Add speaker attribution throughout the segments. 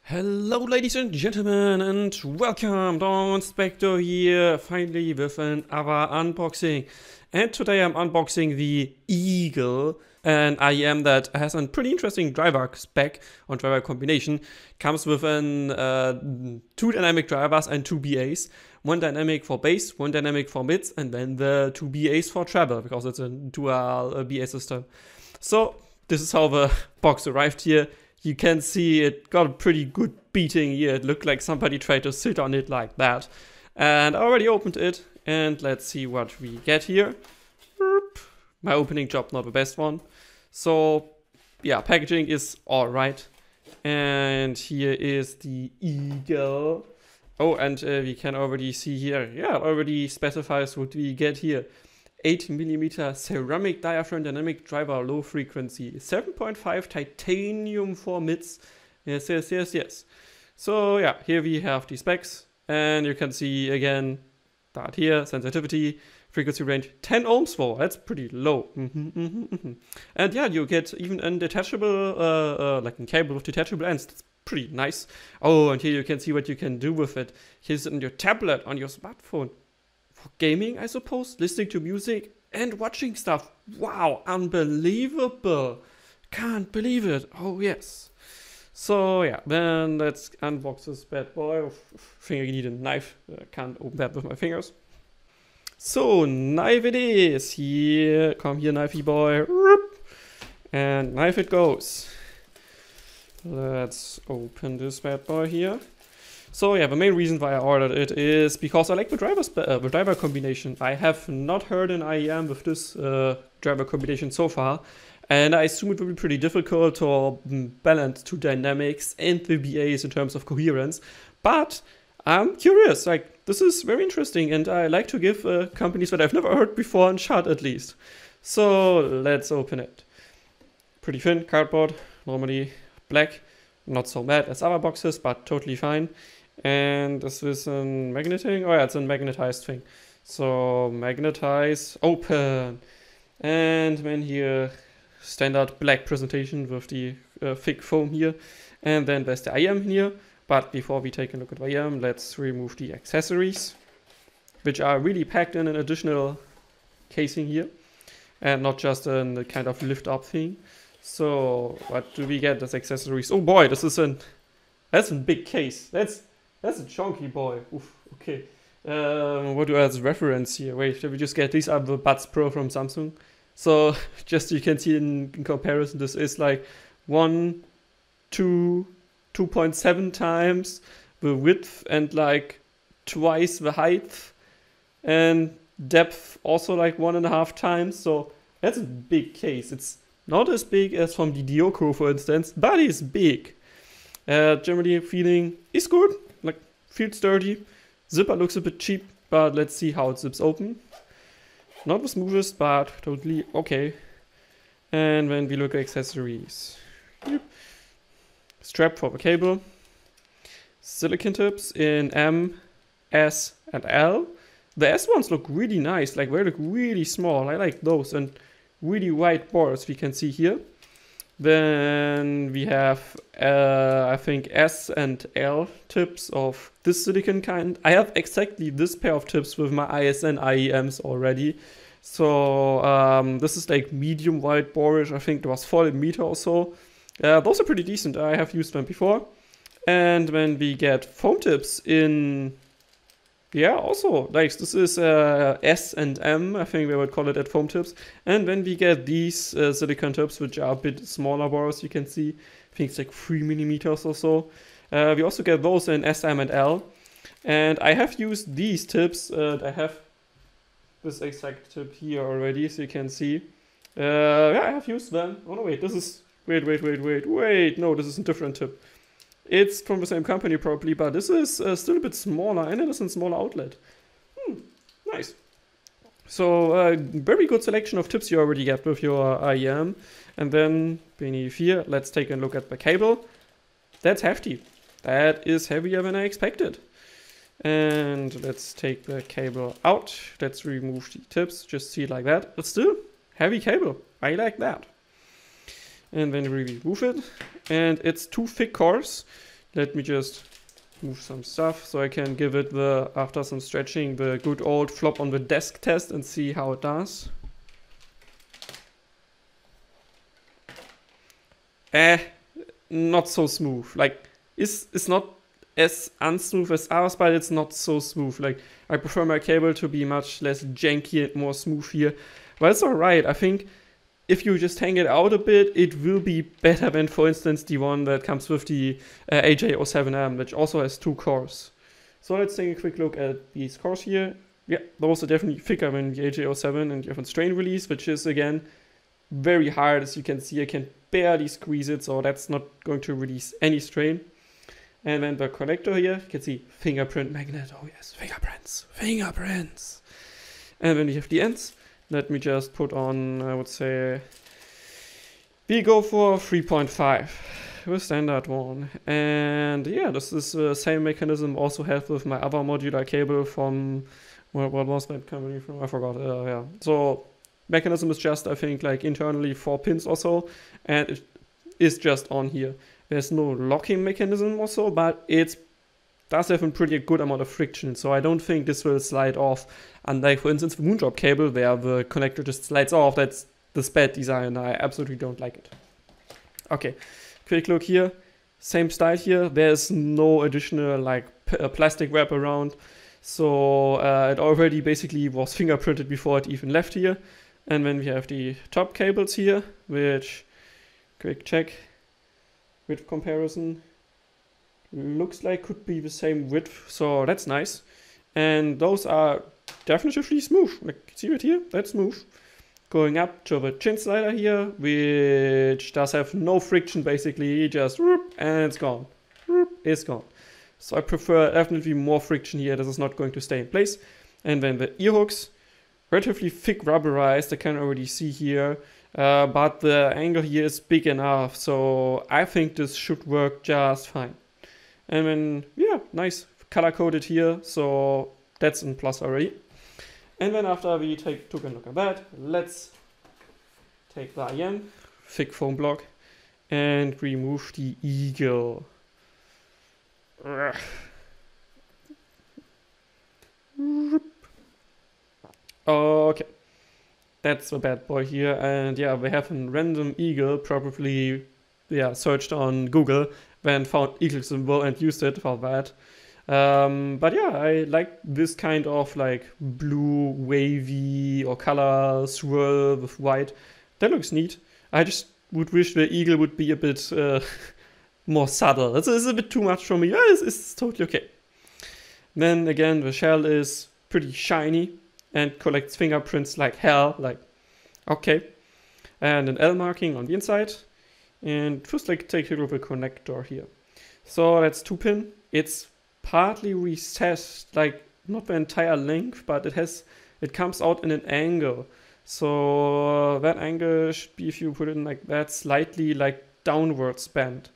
Speaker 1: Hello ladies and gentlemen and welcome, Donspektor here, finally with another unboxing. And today I'm unboxing the Eagle, an IEM that has a pretty interesting driver spec on driver combination. Comes with two dynamic drivers and two BAs. One dynamic for bass, one dynamic for mids, and then the two BAs for treble, because it's a dual BA system. So this is how the box arrived here. You can see it got a pretty good beating here. It looked like somebody tried to sit on it like that. And I already opened it. And let's see what we get here. My opening job, not the best one. So, yeah, packaging is alright. And here is the Eagle. Oh, and we can already see here, yeah, it already specifies what we get here. 8mm ceramic diaphragm dynamic driver, low frequency, 7.5 titanium for mids. Yes. So yeah, here we have the specs, and you can see again that here, sensitivity, frequency range 10 ohms for, that's pretty low. And yeah, you get even a detachable, like a cable with detachable ends. That's pretty nice. Oh, and here you can see what you can do with it. Here's on your tablet, on your smartphone. For gaming, I suppose, listening to music and watching stuff. Wow, unbelievable. Can't believe it. Oh, yes. So, yeah, then let's unbox this bad boy. I think I need a knife. I can't open that with my fingers. So, knife it is. Here, come here, knifey boy. And knife it goes. Let's open this bad boy here. So yeah, the main reason why I ordered it is because I like the driver combination. I have not heard an IEM with this driver combination so far, and I assume it will be pretty difficult to balance two dynamics and the BAs in terms of coherence. But I'm curious, like, this is very interesting, and I like to give companies that I've never heard before a shot at least. So let's open it. Pretty thin cardboard, normally black, not so bad as other boxes, but totally fine. And this is a magneting. Oh yeah, it's a magnetized thing. So magnetize, open, and then here standard black presentation with the thick foam here, and then there's the IEM here. But before we take a look at the IEM, let's remove the accessories, which are really packed in an additional casing here, and not just a kind of lift up thing. So what do we get as accessories? Oh boy, that's a big case. That's a chunky boy. Oof, okay. What do I as reference here? Wait, should we just get these are the Buds Pro from Samsung? So just you can see in comparison, this is like 2.7 times the width and like twice the height, and depth also like 1.5 times. So that's a big case. It's not as big as from the Dioko, for instance, but it's big. Generally, feeling is good. Like, feels sturdy. Zipper looks a bit cheap, but let's see how it zips open. Not the smoothest, but totally okay. And when we look at accessories, strap for the cable, silicone tips in M, S, and L. The S ones look really nice. Like, they look really small. I like those, and really wide bores we can see here. Then we have I think S and L tips of this silicon kind. I have exactly this pair of tips with my ISN IEMs already. So this is like medium wide borish. I think it was 40mm or so. Those are pretty decent. I have used them before. And when we get foam tips in, yeah, also, like, this is S and M, I think we would call it at foam tips. And when we get these silicone tips, which are a bit smaller bores, you can see, I think it's like 3mm or so. We also get those in S, M, and L. And I have used these tips. I have this exact tip here already, so you can see. Yeah, I have used them. Oh no, wait, this is, wait, no, this is a different tip. It's from the same company probably, but this is still a bit smaller, and it is a smaller outlet. Nice. So very good selection of tips you already get with your IEM. And then beneath here, let's take a look at the cable. That's hefty. That is heavier than I expected. And let's take the cable out. Let's remove the tips, just see it like that. But still, heavy cable. I like that. And then we remove it. And it's two thick cores. let me just move some stuff so I can give it the, after some stretching, the good old flop on the desk test and see how it does. Not so smooth. Like, it's not as unsmooth as ours, but it's not so smooth. Like, I prefer my cable to be much less janky and more smooth here. But it's alright. I think if you just hang it out a bit, it will be better than, for instance, the one that comes with the AJ07M, which also has 2 cores. So let's take a quick look at these cores here. Yeah, those are definitely thicker than the AJ07, and you have a strain release, which is, again, very hard. As you can see, I can barely squeeze it, so that's not going to release any strain. And then the connector here, you can see fingerprint magnet. Oh yes, fingerprints, fingerprints. And then you have the ends. Let me just put on, I would say, we go for 3.5, the standard one. And yeah, this is the same mechanism also have with my other modular cable from, what was that company from? I forgot, yeah. So mechanism is just, I think, like internally 4 pins or so, and it is just on here. There's no locking mechanism also, but it does have a pretty good amount of friction, so I don't think this will slide off. Unlike, for instance, the Moondrop cable, where the connector just slides off. That's this bad design. I absolutely don't like it. Okay, quick look here. Same style here. There's no additional like plastic wrap around, so it already basically was fingerprinted before it even left here. And then we have the top cables here, which, quick check, width comparison, looks like could be the same width, so that's nice. And those are definitively smooth. Like, see it here? That's smooth. Going up to the chin slider here, which does have no friction basically, just whoop, and it's gone. Whoop, it's gone. So I prefer definitely more friction here. This is not going to stay in place. And then the ear hooks, relatively thick rubberized, I can already see here. But the angle here is big enough, so I think this should work just fine. And then, yeah, nice color coded here, so that's in plus already. And then after we took a look at that, let's take the IEM, thick foam block, and remove the Eagle. Okay, that's the bad boy here, and yeah, we have a random Eagle, probably, yeah, searched on Google, then found Eagle symbol and used it for that. But yeah, I like this kind of like blue wavy or color swirl with white. That looks neat. I just would wish the Eagle would be a bit more subtle. It's a bit too much for me. Yeah, it's totally okay. Then again, the shell is pretty shiny and collects fingerprints like hell. Like, okay. And an L marking on the inside. And first, like, take a look at the connector here. So that's 2 pin. It's partly recessed, like not the entire length, but it comes out in an angle. So that angle should be, if you put it in like that, slightly like downwards bent.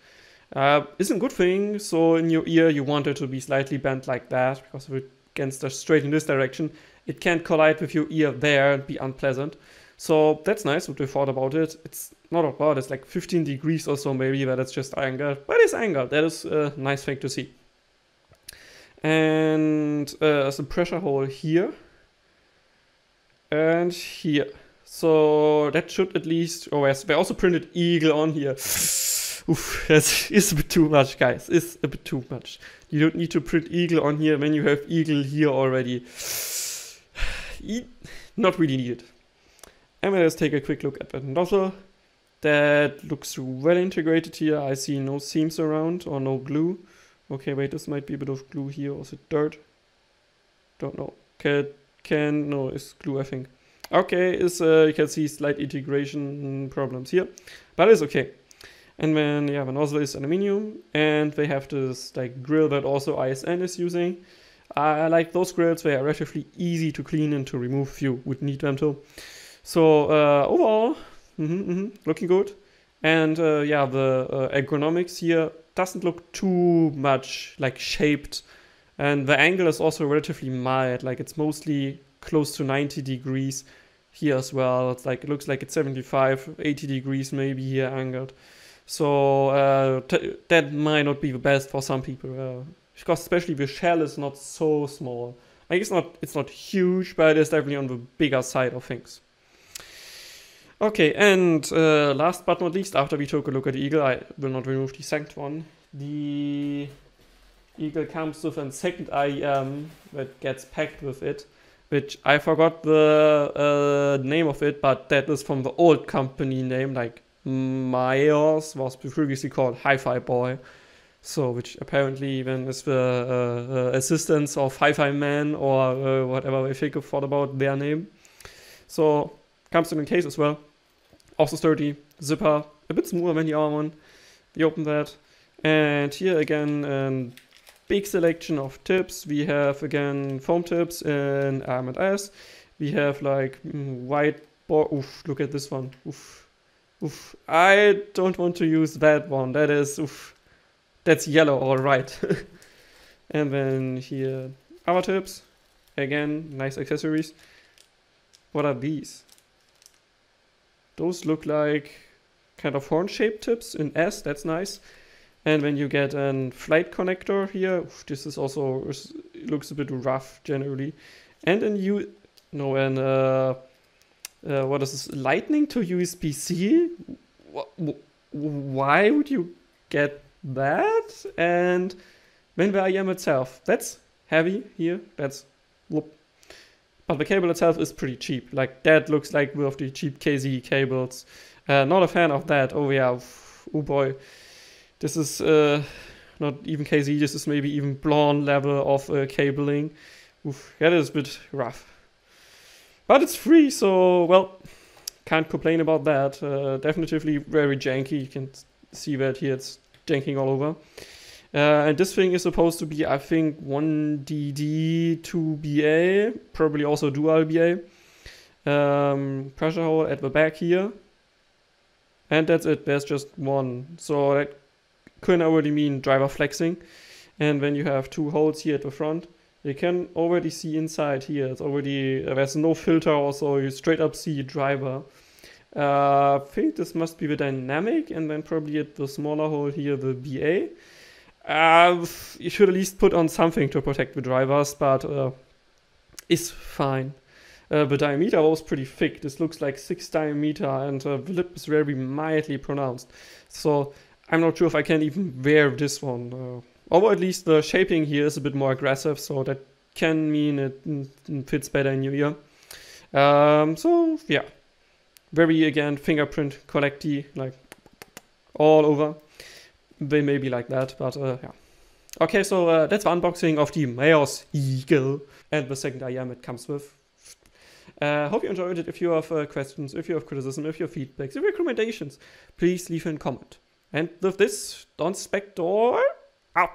Speaker 1: Isn't a good thing. So in your ear, you want it to be slightly bent like that, because if it gets straight in this direction, it can't collide with your ear there and be unpleasant. So that's nice what they thought about it. It's not a lot, it's like 15 degrees or so maybe, that it's just angled. But it's angled, that is a nice thing to see. And there's a pressure hole here. And here. So that should at least, oh yes, they also printed Eagle on here. Oof, that is a bit too much, guys. It's a bit too much. You don't need to print Eagle on here when you have Eagle here already. Not really needed. And let's take a quick look at the nozzle. That looks well integrated here. I see no seams around or no glue. Okay, wait, this might be a bit of glue here, or is it dirt? Don't know. No, it's glue, I think. Okay, you can see slight integration problems here, but it's okay. And then, yeah, the nozzle is aluminum, and they have this like grill that also ISN is using. I like those grills. They are relatively easy to clean and to remove if you would need them to. So overall, looking good. And yeah, the ergonomics here doesn't look too much like shaped. And the angle is also relatively mild. Like it's mostly close to 90 degrees here as well. It's like, it looks like it's 75, 80 degrees maybe here angled. So that might not be the best for some people, because especially the shell is not so small. Like it's not huge, but it's definitely on the bigger side of things. Okay, and last but not least, after we took a look at the Eagle, I will not remove the second one. The Eagle comes with a second IEM that gets packed with it, which I forgot the name of it, but that is from the old company name, like Meaoes was previously called Hi-Fi Boy. So, which apparently even is the assistants of Hi-Fi Man or whatever they think thought about their name. So, comes in a case as well. Also sturdy, zipper, a bit smoother than the other one. We open that. And here again, a big selection of tips. We have again foam tips in R&S. We have like white board. Oof, look at this one. Oof. Oof. I don't want to use that one. That is, oof. That's yellow, alright. And then here, other tips. Again, nice accessories. What are these? Those look like kind of horn-shaped tips in S, that's nice. And when you get a flight connector here, this is also, it looks a bit rough generally. And then what is this? Lightning to USB-C? Why would you get that? And when the IEM itself, that's heavy here, that's whoop. But the cable itself is pretty cheap. Like that looks like one of the cheap KZ cables. Not a fan of that. Oh yeah, oh boy. This is not even KZ, this is maybe even blonde level of cabling. Oof, that is a bit rough. But it's free, so well, can't complain about that. Definitively very janky. You can see that here it's janking all over. And this thing is supposed to be, I think, 1DD, 2BA, probably also dual BA. Pressure hole at the back here. And that's it, there's just one. So that can already mean driver flexing. And when you have two holes here at the front, you can already see inside here. It's already, there's no filter also, you straight up see driver. I think this must be the dynamic, and then probably at the smaller hole here, the BA. You should at least put on something to protect the drivers, but it's fine. The diameter was pretty thick. This looks like 6 diameter, and the lip is very mildly pronounced. So I'm not sure if I can even wear this one. Or at least the shaping here is a bit more aggressive, so that can mean it fits better in your ear. So yeah, very again fingerprint collecty, like all over. They may be like that, but yeah. Okay, so that's the unboxing of the Meaoes Eagle and the second IEM it comes with. Hope you enjoyed it. If you have questions, if you have criticism, if you have feedbacks, if you have recommendations, please leave a comment. And with this, Donspektor out.